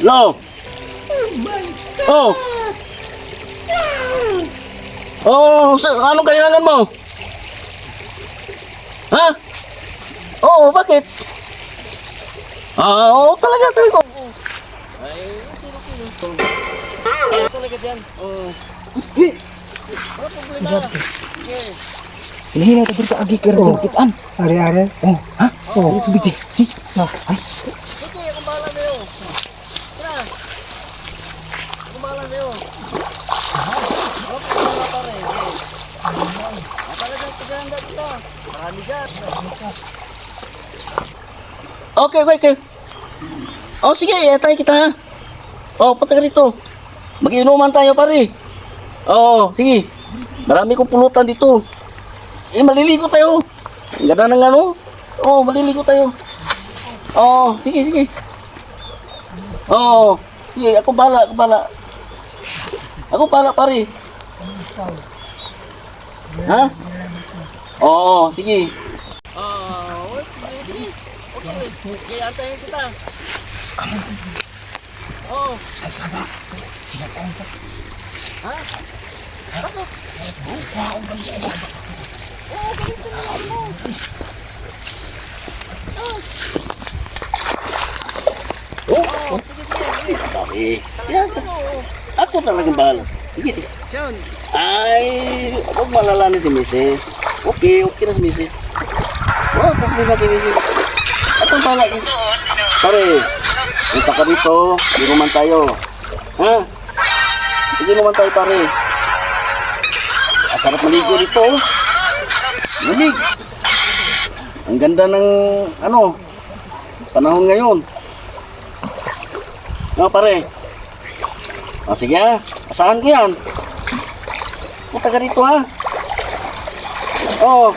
Lo. Oh. Oh, anong kailangan mo? Ha? Oo, bakit? Oo, talaga. Ay, talaga dyan. Oo. Wala problema. Okay. Hinahin natin dito agi kira kitaan. Are-are. Oh, ha? Oh, itu biti. Si. Ay. Okay, akong bahala sa'yo. Tara. Akong bahala sa'yo. Wala problema pare. Talagang paganda dito. Marami dyan. Okay. Oh, sige, tayo kita ha. Oh, punta ka rito. Mag-inuman tayo pare. Oh, sige. Marami kong pulutan dito. Maliligo tayo. Ang ganda ng ano. Oh, maliligo tayo. Oh, sige. Oh, sige, ako bahala. Ako bahala pare. Ha? Oo, sige. Okay, antayin kita. Oh. Sama. Ha? Bakit? Sige. Ako talagang bahala. Sige. Ay, huwag malala na si Mrs. Okay na si Mrs. Wala problema kay Mrs. Ako bahala. Pare, punta ka dito. Inuman tayo. Ha? Inuman tayo pare. Sarap maligo dito. Malig. Ang ganda ng panahon ngayon. Pare. Sige ha. Asahan ko yan. Punta ka rito ha. Oh.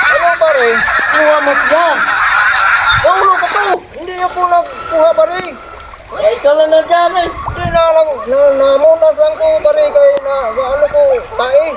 Ano pare? Kuha mo siya. Ulo ka to. Hindi ako nagkuha pare. Ay, ikaw lang na dyan eh. Hindi na lang, namuna lang ko pare kay na ano ko tae.